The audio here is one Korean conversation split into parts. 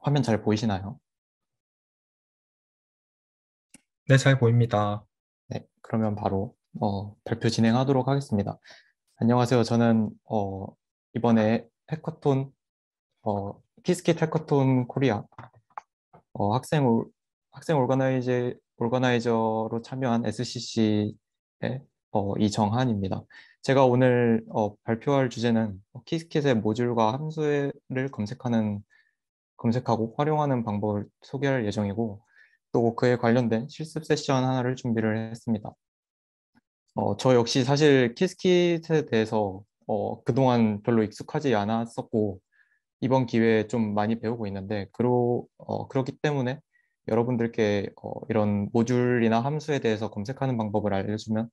화면 잘 보이시나요? 네, 잘 보입니다. 네, 그러면 바로 발표 진행하도록 하겠습니다. 안녕하세요. 저는 이번에 해커톤, 키스킷 해커톤 코리아 학생 오르가나이저로 참여한 SCC의 이정한입니다. 제가 오늘 발표할 주제는 키스킷의 모듈과 함수를 검색하고 활용하는 방법을 소개할 예정이고, 또 그에 관련된 실습 세션 하나를 준비를 했습니다. 저 역시 사실 키스킷에 대해서 그동안 별로 익숙하지 않았었고, 이번 기회에 좀 많이 배우고 있는데, 그렇기 때문에 여러분들께 이런 모듈이나 함수에 대해서 검색하는 방법을 알려주면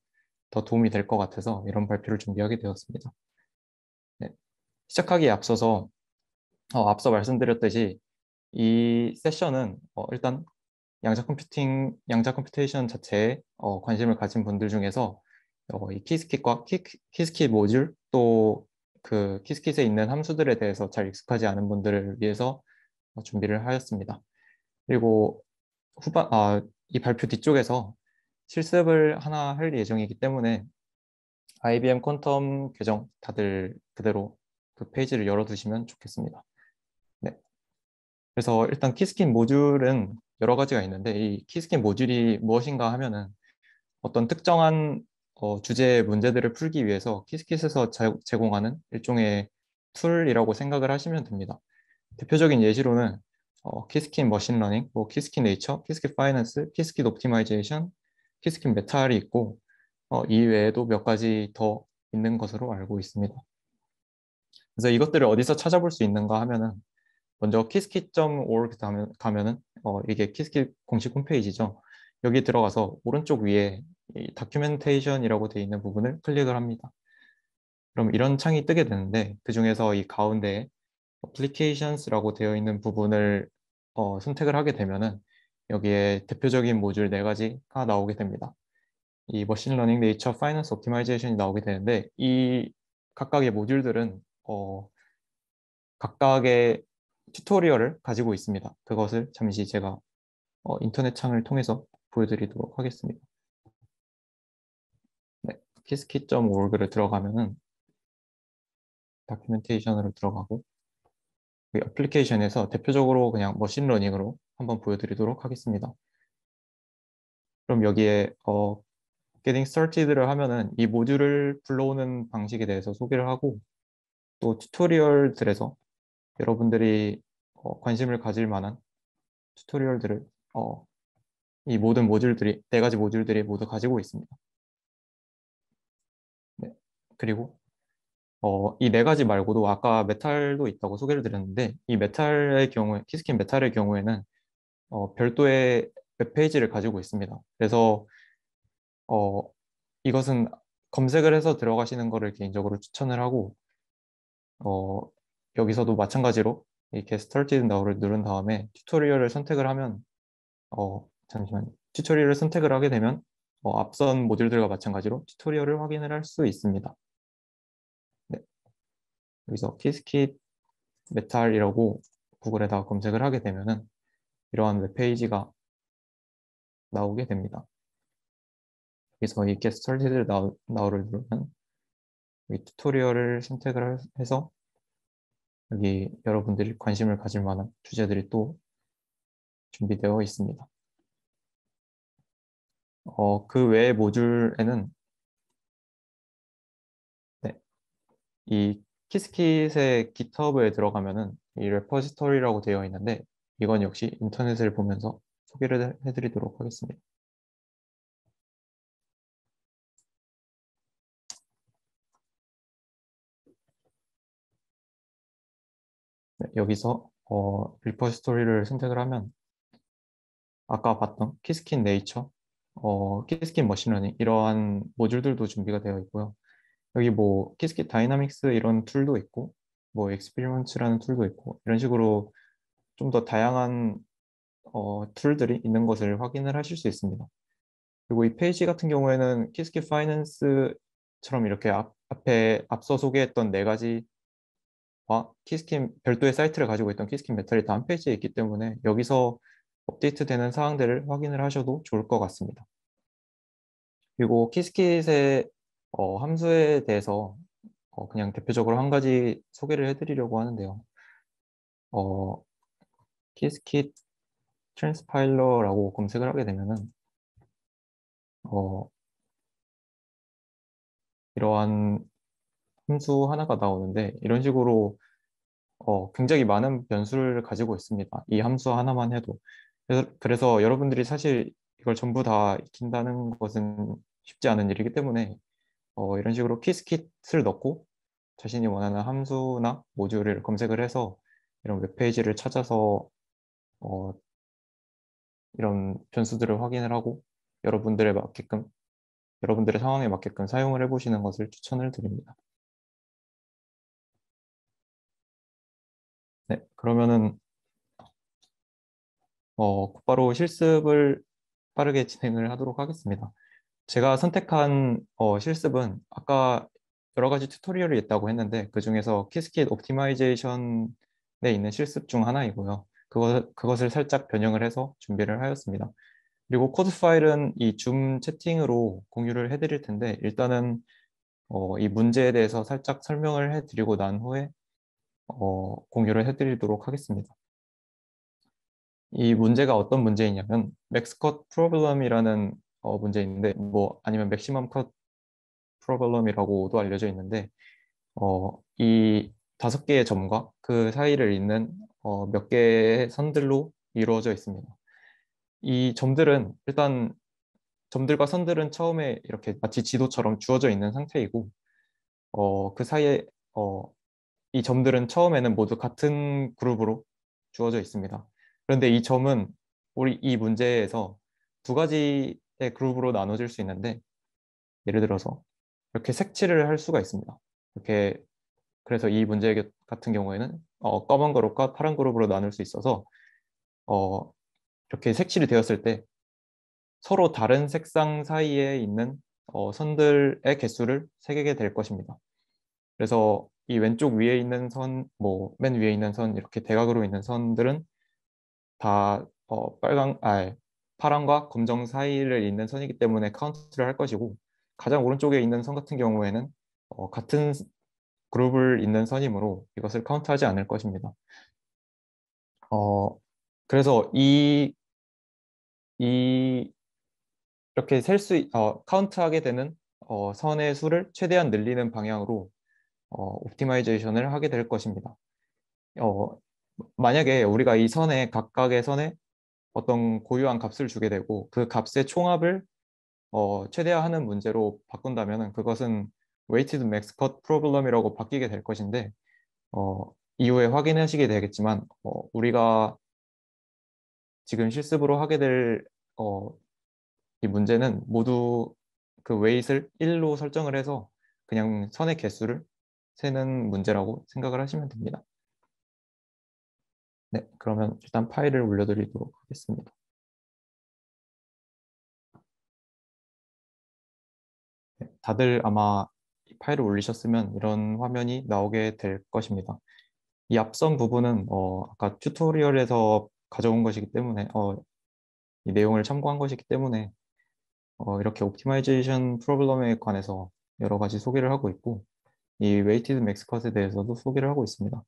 더 도움이 될 것 같아서 이런 발표를 준비하게 되었습니다. 네. 시작하기에 앞서서 앞서 말씀드렸듯이 이 세션은 일단 양자 컴퓨테이션 자체에 관심을 가진 분들 중에서 이 키스킷 모듈 또 그 키스킷에 있는 함수들에 대해서 잘 익숙하지 않은 분들을 위해서 준비를 하였습니다. 그리고 이 발표 뒤쪽에서 실습을 하나 할 예정이기 때문에 IBM 퀀텀 계정 다들 그대로 그 페이지를 열어두시면 좋겠습니다. 네. 그래서 일단 키스킨 모듈은 여러 가지가 있는데 이 키스킨 모듈이 무엇인가 하면은 어떤 특정한 주제의 문제들을 풀기 위해서 키스킷에서 제공하는 일종의 툴이라고 생각을 하시면 됩니다. 대표적인 예시로는 키스킨 머신러닝, 뭐 키스킨 네이처, 키스킨 파이낸스, 키스킨 옵티마이제이션, 키스킨 메탈이 있고 이 외에도 몇 가지 더 있는 것으로 알고 있습니다. 그래서 이것들을 어디서 찾아볼 수 있는가 하면은 먼저 키스킷.org 가면은 이게 키스킷 공식 홈페이지죠. 여기 들어가서 오른쪽 위에 이 다큐멘테이션이라고 되어 있는 부분을 클릭을 합니다. 그럼 이런 창이 뜨게 되는데 그 중에서 이 가운데 Applications라고 되어 있는 부분을 선택을 하게 되면은 여기에 대표적인 모듈 네 가지가 나오게 됩니다. 이 머신러닝, 네이처, 파이낸스, 옵티마이제이션이 나오게 되는데 이 각각의 모듈들은 각각의 튜토리얼을 가지고 있습니다. 그것을 잠시 제가 인터넷 창을 통해서 보여드리도록 하겠습니다. 네, 키스킷.org를 들어가면은 다큐멘테이션으로 들어가고 이 애플리케이션에서 대표적으로 그냥 머신러닝으로 한번 보여드리도록 하겠습니다. 그럼 여기에 Getting Started를 하면은 이 모듈을 불러오는 방식에 대해서 소개를 하고 또 튜토리얼들에서 여러분들이 관심을 가질 만한 튜토리얼들을 이 모든 모듈들이 네 가지 모듈들이 모두 가지고 있습니다. 네. 그리고 이 네 가지 말고도 아까 메탈도 있다고 소개를 드렸는데 이 메탈의 경우에 키스킨 메탈의 경우에는 별도의 웹페이지를 가지고 있습니다. 그래서 어, 이것은 검색을 해서 들어가시는 거를 개인적으로 추천을 하고 어, 여기서도 마찬가지로 이 Get Started Now를 누른 다음에 튜토리얼을 선택을 하면 잠시만요. 튜토리얼을 선택을 하게 되면 앞선 모듈들과 마찬가지로 튜토리얼을 확인을 할 수 있습니다. 네, 여기서 키스킷 메탈이라고 구글에다가 검색을 하게 되면은 이러한 웹페이지가 나오게 됩니다. 여기서 이 Get Started Now를 누르면 이 튜토리얼을 선택을 해서 여기 여러분들이 관심을 가질 만한 주제들이 또 준비되어 있습니다. 그 외의 모듈에는 네, 이 키스킷의 GitHub에 들어가면은 이 레퍼지토리라고 되어 있는데 이건 역시 인터넷을 보면서 소개를 해드리도록 하겠습니다. 네, 여기서 리퍼지토리를 선택을 하면 아까 봤던 키스킨 네이처, 키스킨 머신러닝 이러한 모듈들도 준비가 되어 있고요. 여기 뭐 키스킨 다이나믹스 이런 툴도 있고 뭐 익스피리먼츠라는 툴도 있고 이런 식으로 좀 더 다양한 툴들이 있는 것을 확인을 하실 수 있습니다. 그리고 이 페이지 같은 경우에는 키스킨 파이낸스처럼 이렇게 앞에 앞서 소개했던 네 가지 키스킨 별도의 사이트를 가지고 있던 키스킨 메탈이 다 한 페이지에 있기 때문에 여기서 업데이트되는 사항들을 확인을 하셔도 좋을 것 같습니다. 그리고 키스킷의 함수에 대해서 그냥 대표적으로 한 가지 소개를 해드리려고 하는데요. 어, 키스킷 트랜스파일러라고 검색을 하게 되면은 어, 이러한 함수 하나가 나오는데 이런 식으로 굉장히 많은 변수를 가지고 있습니다. 이 함수 하나만 해도. 그래서 여러분들이 사실 이걸 전부 다 익힌다는 것은 쉽지 않은 일이기 때문에 이런 식으로 키스킷을 넣고 자신이 원하는 함수나 모듈을 검색을 해서 이런 웹페이지를 찾아서 어, 이런 변수들을 확인을 하고 여러분들에 맞게끔, 여러분들의 상황에 맞게끔 사용을 해보시는 것을 추천을 드립니다. 네, 그러면은 곧바로 실습을 빠르게 진행을 하도록 하겠습니다. 제가 선택한 실습은 아까 여러 가지 튜토리얼이 있다고 했는데 그 중에서 키스킷 옵티마이제이션에 있는 실습 중 하나이고요. 그것을 살짝 변형을 해서 준비를 하였습니다. 그리고 코드 파일은 이 줌 채팅으로 공유를 해드릴 텐데 일단은 이 문제에 대해서 살짝 설명을 해드리고 난 후에 공유를 해드리도록 하겠습니다. 이 문제가 어떤 문제이냐면 맥스컷 프로블럼이라는 문제인데 뭐 아니면 맥시멈 컷 프로블럼이라고도 알려져 있는데 이 5개의 점과 그 사이를 잇는 몇 개의 선들로 이루어져 있습니다. 이 점들은 일단 점들과 선들은 처음에 이렇게 마치 지도처럼 주어져 있는 상태이고 그 사이에 이 점들은 처음에는 모두 같은 그룹으로 주어져 있습니다. 그런데 이 점은 우리 이 문제에서 두 가지의 그룹으로 나눠질 수 있는데 예를 들어서 이렇게 색칠을 할 수가 있습니다. 이렇게 그래서 이 문제 같은 경우에는 검은 그룹과 파란 그룹으로 나눌 수 있어서 어, 이렇게 색칠이 되었을 때 서로 다른 색상 사이에 있는 선들의 개수를 세게 될 것입니다. 그래서 이 왼쪽 위에 있는 선, 뭐 맨 위에 있는 선 이렇게 대각으로 있는 선들은 다 파랑과 검정 사이를 잇는 선이기 때문에 카운트를 할 것이고 가장 오른쪽에 있는 선 같은 경우에는 같은 그룹을 잇는 선이므로 이것을 카운트하지 않을 것입니다. 어, 그래서 이 이렇게 카운트하게 되는 선의 수를 최대한 늘리는 방향으로 옵티마이제이션을 하게 될 것입니다. 어, 만약에 우리가 이 선에 각각의 선에 어떤 고유한 값을 주게 되고 그 값의 총합을 최대화하는 문제로 바꾼다면 그것은 weighted max cut problem이라고 바뀌게 될 것인데 이후에 확인하시게 되겠지만 우리가 지금 실습으로 하게 될 이 문제는 모두 그 weight을 1로 설정을 해서 그냥 선의 개수를 세는 문제라고 생각을 하시면 됩니다. 네, 그러면 일단 파일을 올려드리도록 하겠습니다. 네, 다들 아마 이 파일을 올리셨으면 이런 화면이 나오게 될 것입니다. 이 앞선 부분은 아까 튜토리얼에서 가져온 것이기 때문에 이 내용을 참고한 것이기 때문에 이렇게 옵티마이제이션 프로블럼에 관해서 여러 가지 소개를 하고 있고 이 웨이티드 맥스 컷에 대해서도 소개를 하고 있습니다.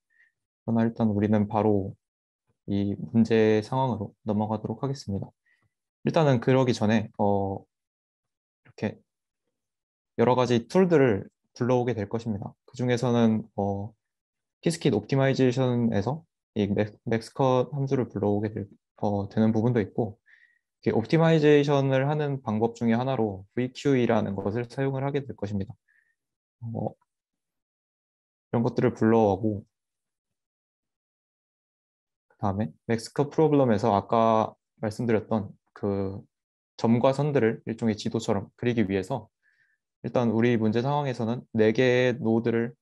그러나 일단 우리는 바로 이 문제 상황으로 넘어가도록 하겠습니다. 일단은 그러기 전에 이렇게 여러 가지 툴들을 불러오게 될 것입니다. 그 중에서는 키스킷 옵티마이제이션에서 이 맥스컷 함수를 불러오게 되는 부분도 있고 이렇게 옵티마이제이션을 하는 방법 중에 하나로 VQE라는 것을 사용을 하게 될 것입니다. 어, 이런 것들을 불러오고 그 다음에 맥스컷 프로블럼에서 아까 말씀드렸던 그 점과 선들을 일종의 지도처럼 그리기 위해서 일단 우리 문제 상황에서는 4개의 노드를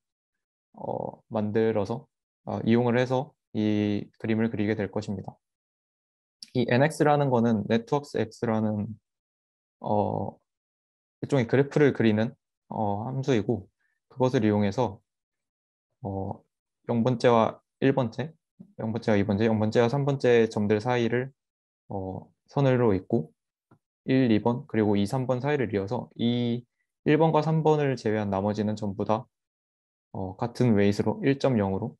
만들어서 이용을 해서 이 그림을 그리게 될 것입니다. 이 NX라는 거는 네트워크스 X라는 어, 일종의 그래프를 그리는 함수이고 그것을 이용해서 어, 0번째와 1번째, 0번째와 2번째, 0번째와 3번째 점들 사이를 선으로 잇고 1, 2번 그리고 2, 3번 사이를 이어서 이 1번과 3번을 제외한 나머지는 전부 다 같은 웨이트로 1.0으로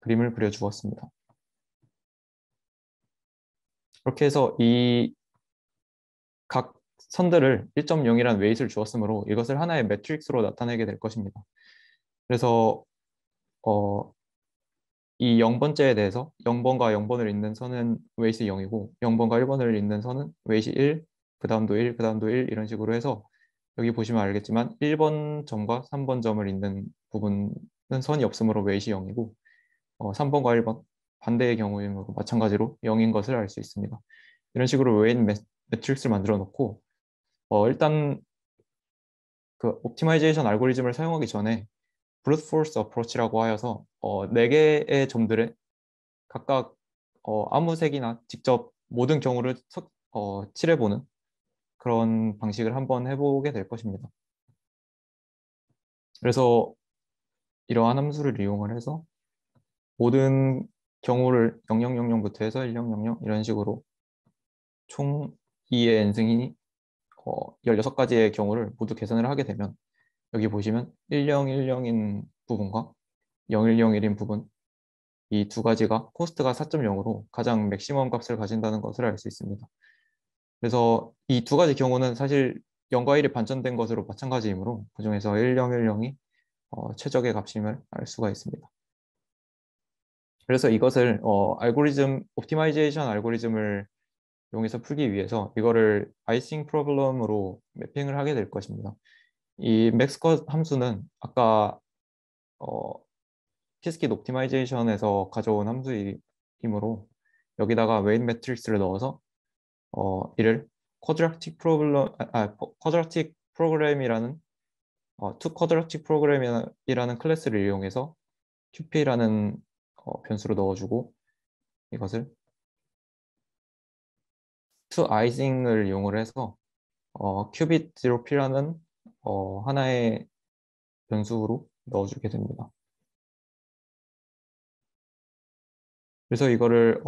그림을 그려주었습니다. 그렇게 해서 이 각 선들을 1.0이라는 웨이트를 주었으므로 이것을 하나의 매트릭스로 나타내게 될 것입니다. 그래서 어, 이 0번째에 대해서 0번과 0번을 잇는 선은 웨이트 0이고 0번과 1번을 잇는 선은 웨이트 1, 그 다음도 1, 그 다음도 1 이런 식으로 해서 여기 보시면 알겠지만 1번 점과 3번 점을 잇는 부분은 선이 없으므로 웨이트 0이고 3번과 1번 반대의 경우이므로 마찬가지로 0인 것을 알 수 있습니다. 이런 식으로 웨이트 매트릭스를 만들어 놓고 일단 그 옵티마이제이션 알고리즘을 사용하기 전에 브루트 포스 어프로치라고 하여서 4개의 점들에 각각 아무 색이나 직접 모든 경우를 칠해보는 그런 방식을 한번 해보게 될 것입니다. 그래서 이러한 함수를 이용을 해서 모든 경우를 0000부터 해서 1000 이런 식으로 총 2의 n승이 16가지의 경우를 모두 계산을 하게 되면 여기 보시면 1010인 부분과 0101인 부분 이 두 가지가 코스트가 4.0으로 가장 맥시멈 값을 가진다는 것을 알 수 있습니다. 그래서 이 두 가지 경우는 사실 0과 1이 반전된 것으로 마찬가지이므로 그중에서 1010이 최적의 값임을 알 수가 있습니다. 그래서 이것을 옵티마이제이션 알고리즘을 이용해서 풀기 위해서 이거를 아이싱 프로블럼으로 매핑을 하게 될 것입니다. 이 맥스컷 함수는 아까 어, 키스킷 옵티마이제이션에서 가져온 함수이므로 여기다가 웨이트 매트릭스를 넣어서 이를 쿼드라틱 프로그램이라는 투 쿼드라틱 프로그램이라는 클래스를 이용해서 qp라는 변수로 넣어주고 이것을 to icing을 이용을 해서 qubit 0p라는 하나의 변수로 넣어주게 됩니다. 그래서 이거를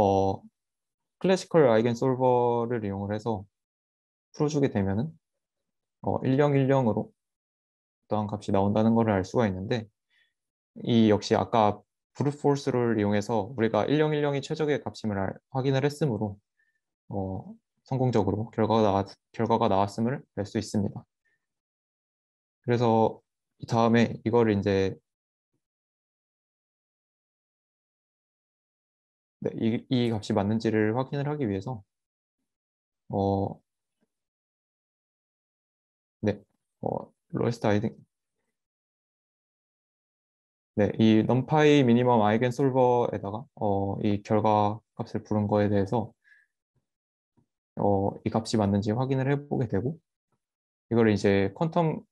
클래시컬 아이겐 솔버를 이용을 해서 풀어주게 되면은 1010으로 어떠한 값이 나온다는 것을 알 수가 있는데 이 역시 아까 브루트 포스를 이용해서 우리가 1010이 최적의 값임을 확인을 했으므로 어, 성공적으로 결과가 나왔음을 알 수 있습니다. 그래서 이 다음에 이거를 이제 네, 이 값이 맞는지를 확인을 하기 위해서 어, 네, 로에스트 아이딩 네, 이 numpy 미니멈 아이겐 솔버에다가 이 결과 값을 부른 거에 대해서 이 값이 맞는지 확인을 해보게 되고 이걸 이제 퀀텀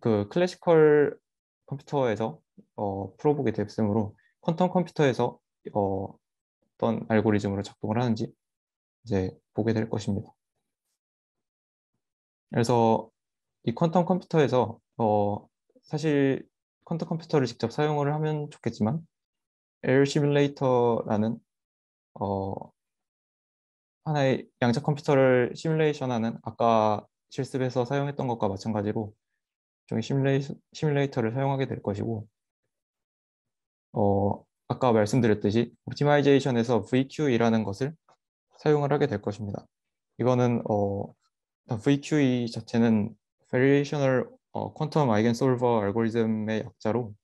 그 클래시컬 컴퓨터에서 풀어보게 됐으므로 퀀텀 컴퓨터에서 어떤 알고리즘으로 작동을 하는지 이제 보게 될 것입니다. 그래서 이 퀀텀 컴퓨터에서 사실 퀀텀 컴퓨터를 직접 사용을 하면 좋겠지만 에어 시뮬레이터라는 어, 하나의 양자 컴퓨터를 시뮬레이션하는 아까 실습에서 사용했던 것과 마찬가지로 종의 시뮬레이터를 사용하게 될 것이고 아까 말씀드렸듯이 옵티마이제이션에서 VQE라는 것을 사용을 하게 될 것입니다. 이거는 VQE 자체는 Variational Quantum Eigensolver 알고리즘의 약자로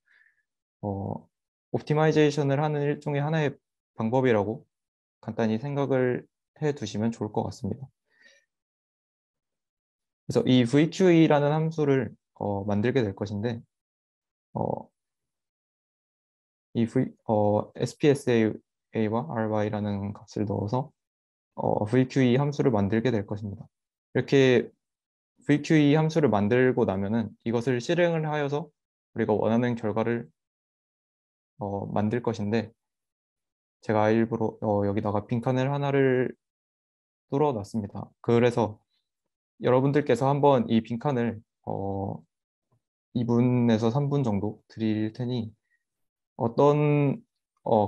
옵티마이제이션을 하는 일종의 하나의 방법이라고 간단히 생각을 해 두시면 좋을 것 같습니다. 그래서 이 VQE라는 함수를 만들게 될 것인데 어, SPSA와 RY라는 값을 넣어서 VQE 함수를 만들게 될 것입니다. 이렇게 VQE 함수를 만들고 나면은 이것을 실행을 하여서 우리가 원하는 결과를 만들 것인데 제가 일부러 여기다가 빈칸을 하나를 뚫어 놨습니다. 그래서 여러분들께서 한번 이 빈칸을 2분에서 3분 정도 드릴 테니 어떤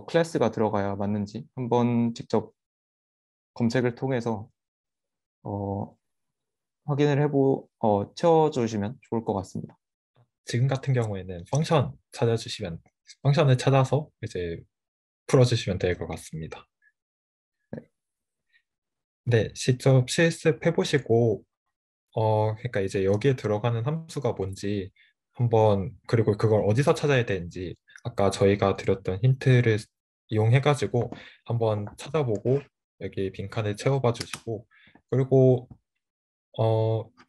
클래스가 들어가야 맞는지 한번 직접 검색을 통해서 어, 채워주시면 좋을 것 같습니다. 지금 같은 경우에는 펑션을 찾아서 이제 풀어주시면 될 것 같습니다. 네, 직접 실습해보시고, 그러니까 이제 여기에 들어가는 함수가 뭔지 한번, 그리고 그걸 어디서 찾아야 되는지, 아까 저희가 드렸던 힌트를 이용해가지고 한번 찾아보고, 여기 빈칸을 채워봐 주시고, 그리고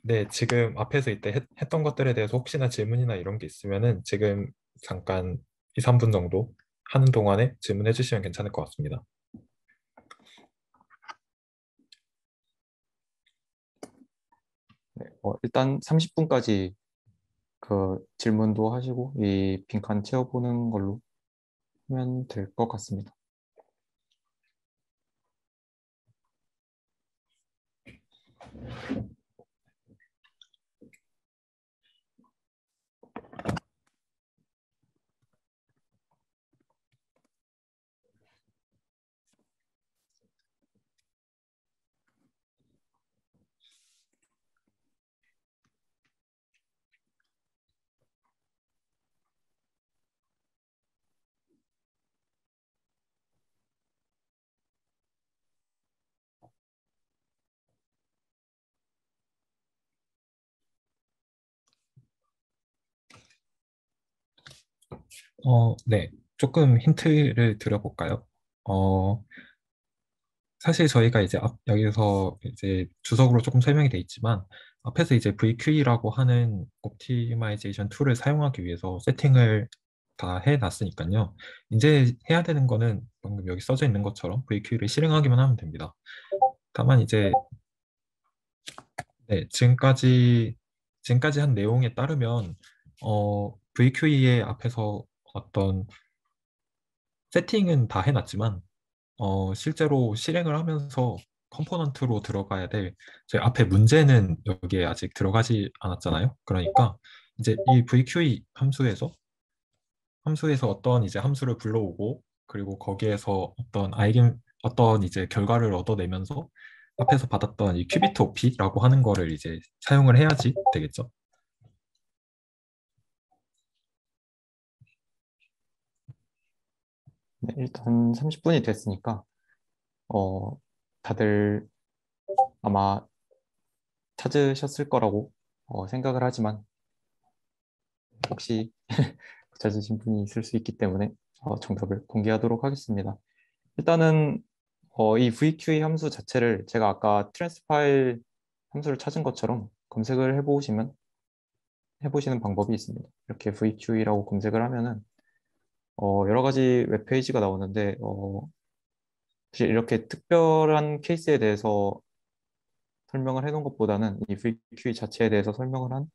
네, 지금 앞에서 이때 했던 것들에 대해서 혹시나 질문이나 이런 게 있으면은 지금 잠깐 2, 3분 정도 하는 동안에 질문해 주시면 괜찮을 것 같습니다. 네, 일단 30분까지 그 질문도 하시고 이 빈칸 채워보는 걸로 하면 될 것 같습니다. 네, 조금 힌트를 드려볼까요? 어, 사실 저희가 이제 여기서 이제 주석으로 조금 설명이 돼 있지만 앞에서 이제 VQE라고 하는 옵티마이제이션 툴을 사용하기 위해서 세팅을 다 해놨으니까요. 이제 해야 되는 거는 방금 여기 써져 있는 것처럼 VQE를 실행하기만 하면 됩니다. 다만 이제 네, 지금까지 한 내용에 따르면 VQE의 앞에서 어떤 세팅은 다 해놨지만 실제로 실행을 하면서 컴포넌트로 들어가야 될 저희 앞에 문제는 여기에 아직 들어가지 않았잖아요. 그러니까 이제 이 VQE 함수에서 어떤 이제 함수를 불러오고 그리고 거기에서 어떤 이제 결과를 얻어내면서 앞에서 받았던 이 큐비트 OP라고 하는 거를 이제 사용을 해야지 되겠죠. 네, 일단 30분이 됐으니까 어, 다들 아마 찾으셨을 거라고 생각을 하지만 혹시 못 찾으신 분이 있을 수 있기 때문에 정답을 공개하도록 하겠습니다. 일단은 이 VQE 함수 자체를 제가 아까 트랜스 파일 함수를 찾은 것처럼 검색을 해보시는 방법이 있습니다. 이렇게 VQE라고 검색을 하면은 여러 가지 웹페이지가 나오는데 사실 이렇게 특별한 케이스에 대해서 설명을 해놓은 것보다는 이 VQE 자체에 대해서 설명을 한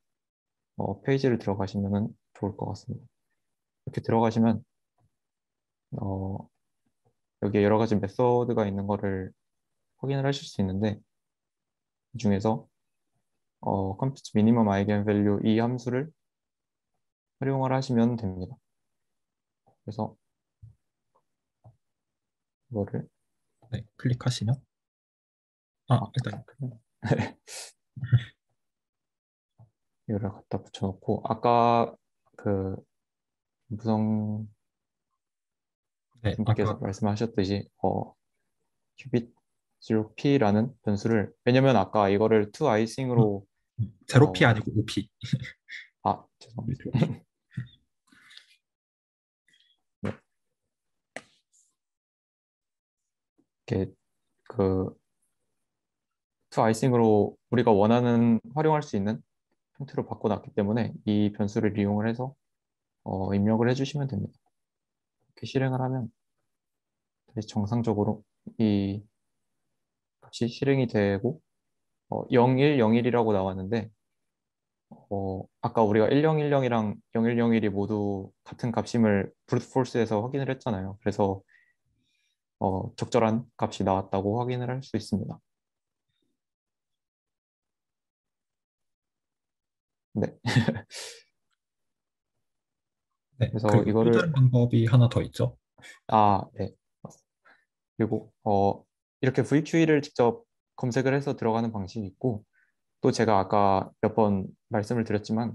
페이지를 들어가시면 좋을 것 같습니다. 이렇게 들어가시면 어, 여기에 여러 가지 메서드가 있는 거를 확인을 하실 수 있는데 이 중에서 compute minimum eigenvalue 이 함수를 활용을 하시면 됩니다. 그래서 이거를 네, 클릭하시면 일단 잠깐만요. 이거를 갖다 붙여놓고 아까 그 무성 네, 분께서 말씀하셨듯이 큐빗 0p라는 변수를 왜냐면 아까 이거를 to 음, icing으로 제로 P 어, 아니고 OP. 죄송합니다. 네, 이렇게 그 to icing으로 우리가 원하는 활용할 수 있는 형태로 바꿔놨기 때문에 이 변수를 이용을 해서 입력을 해주시면 됩니다. 이렇게 실행을 하면 다시 정상적으로 이 값이 실행이 되고 0101이라고 나왔는데 아까 우리가 1010이랑 0101이 모두 같은 값임을 브루트 포스에서 확인을 했잖아요. 그래서 적절한 값이 나왔다고 확인을 할 수 있습니다. 네. 네. 그래서 그리고 또 이거를 다른 방법이 하나 더 있죠. 네. 그리고 이렇게 VQE를 직접 검색을 해서 들어가는 방식이 있고 또 제가 아까 몇 번 말씀을 드렸지만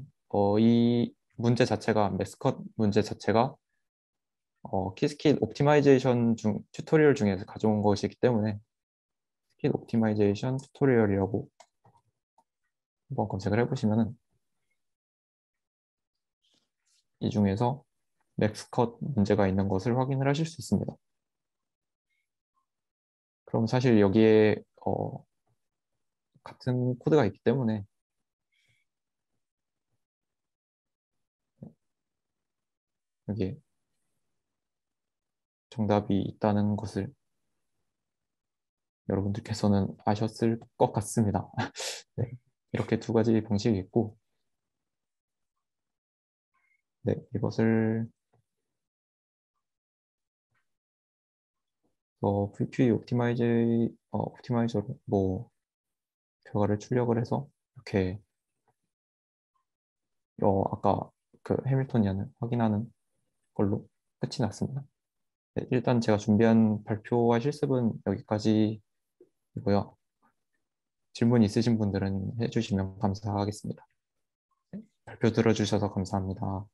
이 문제 자체가 매스컷 문제 자체가 키스킷 옵티마이제이션 중 튜토리얼 중에서 가져온 것이기 때문에 키스킷 옵티마이제이션 튜토리얼이라고 한번 검색을 해보시면은 이 중에서 맥스컷 문제가 있는 것을 확인을 하실 수 있습니다. 그럼 사실 여기에 같은 코드가 있기 때문에 여기에 정답이 있다는 것을 여러분들께서는 아셨을 것 같습니다. 네, 이렇게 두 가지 방식이 있고, 네, 이것을 VQE 옵티마이저로 뭐 결과를 출력을 해서 이렇게 아까 그 해밀토니안을 확인하는 걸로 끝이 났습니다. 네, 일단 제가 준비한 발표와 실습은 여기까지이고요. 질문 있으신 분들은 해주시면 감사하겠습니다. 발표 들어주셔서 감사합니다.